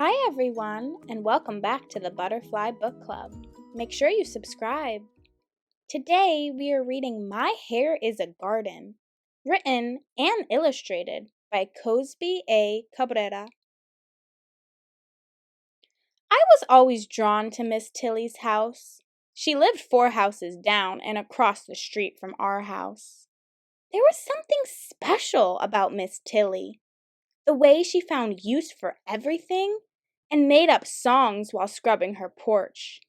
Hi everyone, and welcome back to the Butterfly Book Club. Make sure you subscribe. Today we are reading My Hair is a Garden, written and illustrated by Cosby A. Cabrera. I was always drawn to Miss Tillys house. She lived 4 houses down and across the street from our house. There was something special about Miss Tilly. The way she found use for everything and made up songs while scrubbing her porch.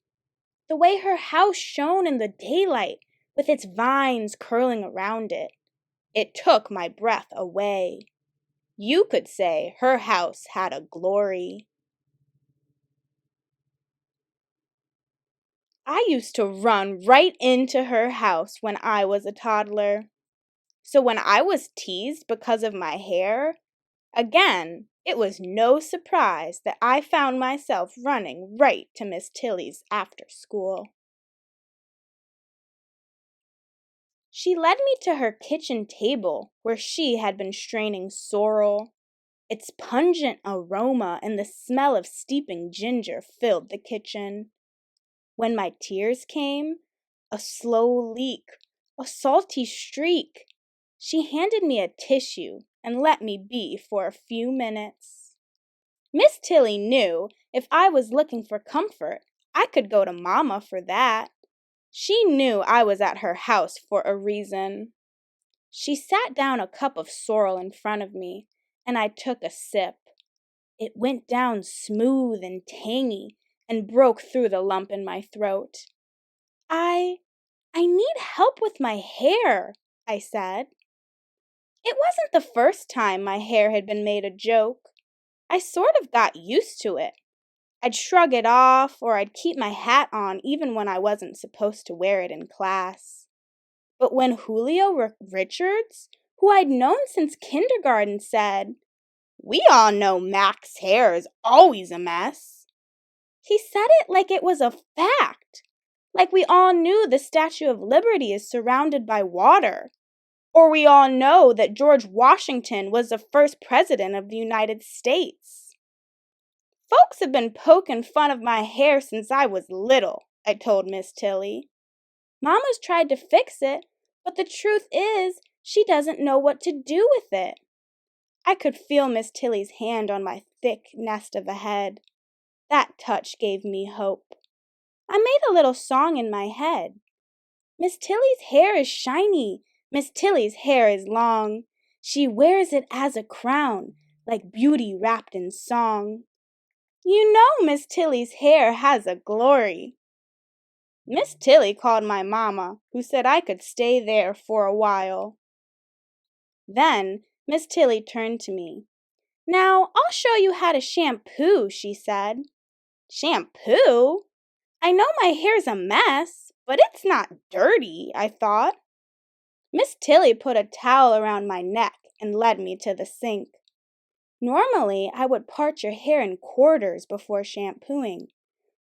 The way her house shone in the daylight with its vines curling around it. It took my breath away. You could say her house had a glory. I used to run right into her house when I was a toddler. So when I was teased because of my hair, again, it was no surprise that I found myself running right to Miss Tilly's after school. She led me to her kitchen table where she had been straining sorrel. Its pungent aroma and the smell of steeping ginger filled the kitchen. When my tears came, a slow leak, a salty streak, she handed me a tissue and let me be for a few minutes. Miss Tilly knew if I was looking for comfort, I could go to Mama for that. She knew I was at her house for a reason. She sat down a cup of sorrel in front of me, and I took a sip. It went down smooth and tangy and broke through the lump in my throat. I need help with my hair, I said. It wasn't the first time my hair had been made a joke. I sort of got used to it. I'd shrug it off, or I'd keep my hat on even when I wasn't supposed to wear it in class. But when Julio Richards, who I'd known since kindergarten, said, "We all know Mac's hair is always a mess," he said it like it was a fact, like we all knew the Statue of Liberty is surrounded by water, or we all know that George Washington was the first president of the United States. Folks have been poking fun of my hair since I was little, I told Miss Tilly. Mama's tried to fix it, but the truth is she doesn't know what to do with it. I could feel Miss Tilly's hand on my thick nest of a head. That touch gave me hope. I made a little song in my head. Miss Tilly's hair is shiny. Miss Tilly's hair is long. She wears it as a crown, like beauty wrapped in song. You know Miss Tilly's hair has a glory. Miss Tilly called my mama, who said I could stay there for a while. Then Miss Tilly turned to me. "Now, I'll show you how to shampoo," she said. Shampoo? I know my hair's a mess, but it's not dirty, I thought. Miss Tilly put a towel around my neck and led me to the sink. Normally, I would part your hair in quarters before shampooing,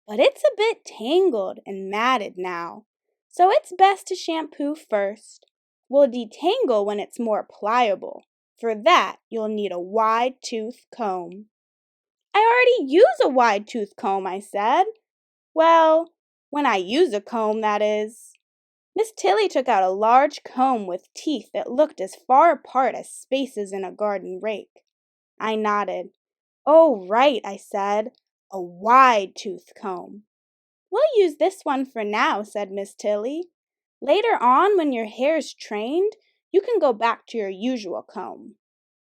but it's a bit tangled and matted now, so it's best to shampoo first. We'll detangle when it's more pliable. For that, you'll need a wide-tooth comb. I already use a wide-tooth comb, I said. Well, when I use a comb, that is. Miss Tilly took out a large comb with teeth that looked as far apart as spaces in a garden rake. I nodded. "Oh, right," I said. "A wide-tooth comb." "We'll use this one for now," said Miss Tilly. "Later on, when your hair's trained, you can go back to your usual comb."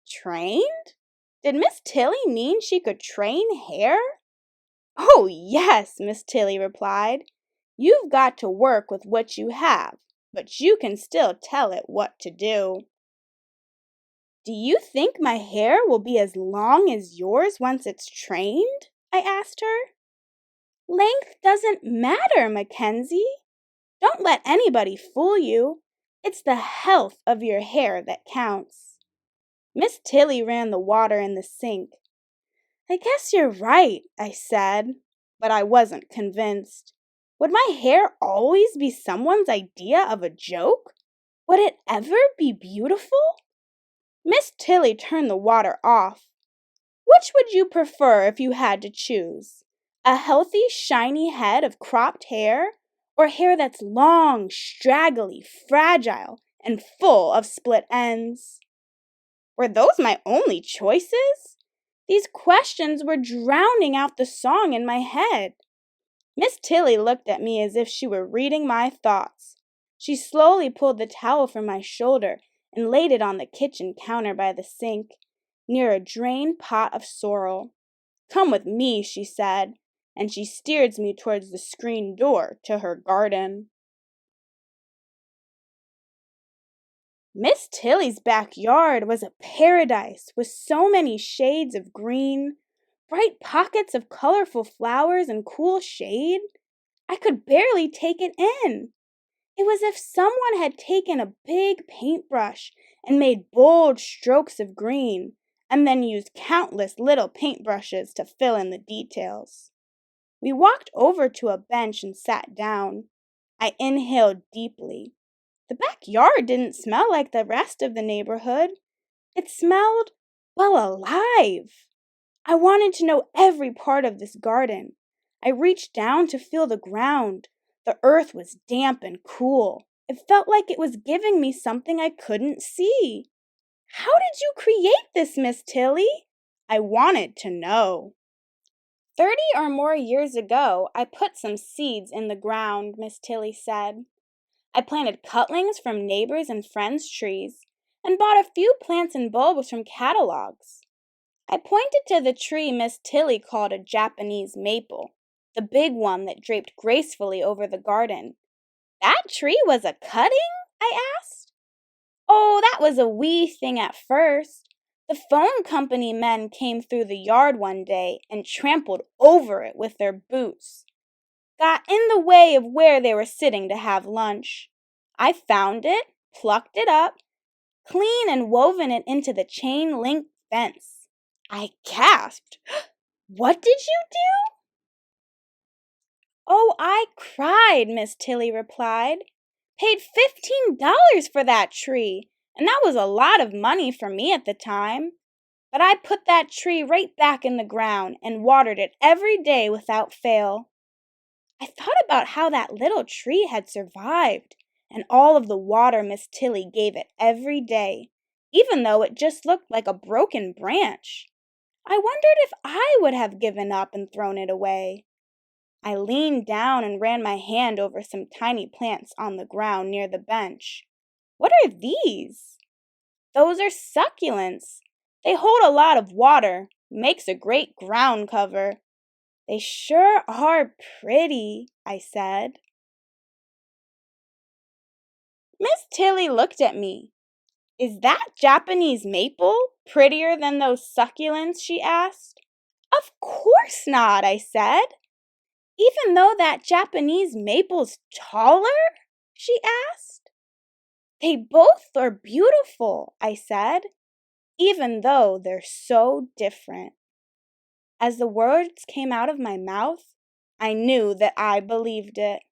Trained? Did Miss Tilly mean she could train hair? "Oh, yes," Miss Tilly replied. "You've got to work with what you have, but you can still tell it what to do." "Do you think my hair will be as long as yours once it's trained?" I asked her. "Length doesn't matter, Mackenzie. Don't let anybody fool you. It's the health of your hair that counts." Miss Tilly ran the water in the sink. "I guess you're right," I said, but I wasn't convinced. Would my hair always be someone's idea of a joke? Would it ever be beautiful? Miss Tilly turned the water off. Which would you prefer if you had to choose? A healthy, shiny head of cropped hair, or hair that's long, straggly, fragile, and full of split ends? Were those my only choices? These questions were drowning out the song in my head. Miss Tilly looked at me as if she were reading my thoughts. She slowly pulled the towel from my shoulder and laid it on the kitchen counter by the sink, near a drained pot of sorrel. "Come with me," she said, and she steered me towards the screen door to her garden. Miss Tilly's backyard was a paradise with so many shades of green, bright pockets of colorful flowers and cool shade. I could barely take it in. It was as if someone had taken a big paintbrush and made bold strokes of green, and then used countless little paintbrushes to fill in the details. We walked over to a bench and sat down. I inhaled deeply. The backyard didn't smell like the rest of the neighborhood. It smelled, well, alive. I wanted to know every part of this garden. I reached down to feel the ground. The earth was damp and cool. It felt like it was giving me something I couldn't see. "How did you create this, Miss Tilly?" I wanted to know. 30 or more years ago, I put some seeds in the ground, Miss Tilly said. I planted cutlings from neighbors' and friends' trees, and bought a few plants and bulbs from catalogs. I pointed to the tree Miss Tilly called a Japanese maple, the big one that draped gracefully over the garden. "That tree was a cutting?" I asked. "Oh, that was a wee thing at first. The phone company men came through the yard one day and trampled over it with their boots. Got in the way of where they were sitting to have lunch. I found it, plucked it up, clean and woven it into the chain-link fence." I gasped. "What did you do?" "Oh, I cried," Miss Tilly replied. "Paid $15 for that tree, and that was a lot of money for me at the time. But I put that tree right back in the ground and watered it every day without fail." I thought about how that little tree had survived, and all of the water Miss Tilly gave it every day, even though it just looked like a broken branch. I wondered if I would have given up and thrown it away. I leaned down and ran my hand over some tiny plants on the ground near the bench. "What are these?" "Those are succulents. They hold a lot of water, makes a great ground cover." "They sure are pretty," I said. Miss Tilly looked at me. "Is that Japanese maple prettier than those succulents?" she asked. "Of course not," I said. "Even though that Japanese maple's taller?" she asked. "They both are beautiful," I said, "even though they're so different." As the words came out of my mouth, I knew that I believed it.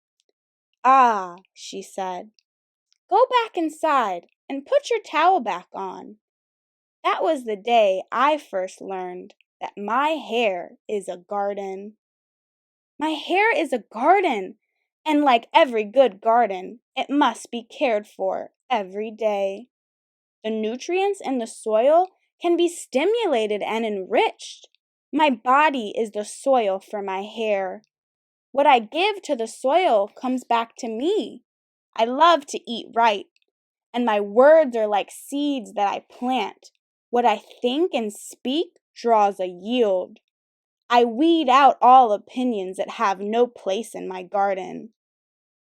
"Ah," she said, "go back inside and put your towel back on." That was the day I first learned that my hair is a garden. My hair is a garden, and like every good garden, it must be cared for every day. The nutrients in the soil can be stimulated and enriched. My body is the soil for my hair. What I give to the soil comes back to me. I love to eat right, and my words are like seeds that I plant. What I think and speak draws a yield. I weed out all opinions that have no place in my garden.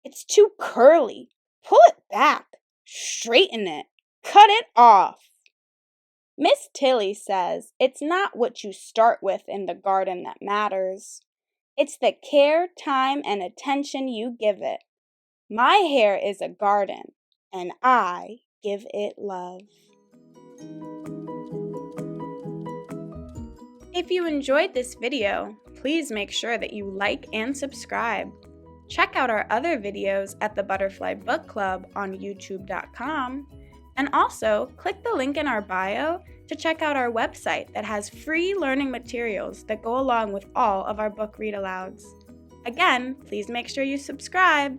"It's too curly. Pull it back. Straighten it. Cut it off." Miss Tilly says it's not what you start with in the garden that matters. It's the care, time, and attention you give it. My hair is a garden, and I give it love. If you enjoyed this video, please make sure that you like and subscribe. Check out our other videos at the Butterfly Book Club on youtube.com, and also click the link in our bio to check out our website that has free learning materials that go along with all of our book read alouds. Again, please make sure you subscribe.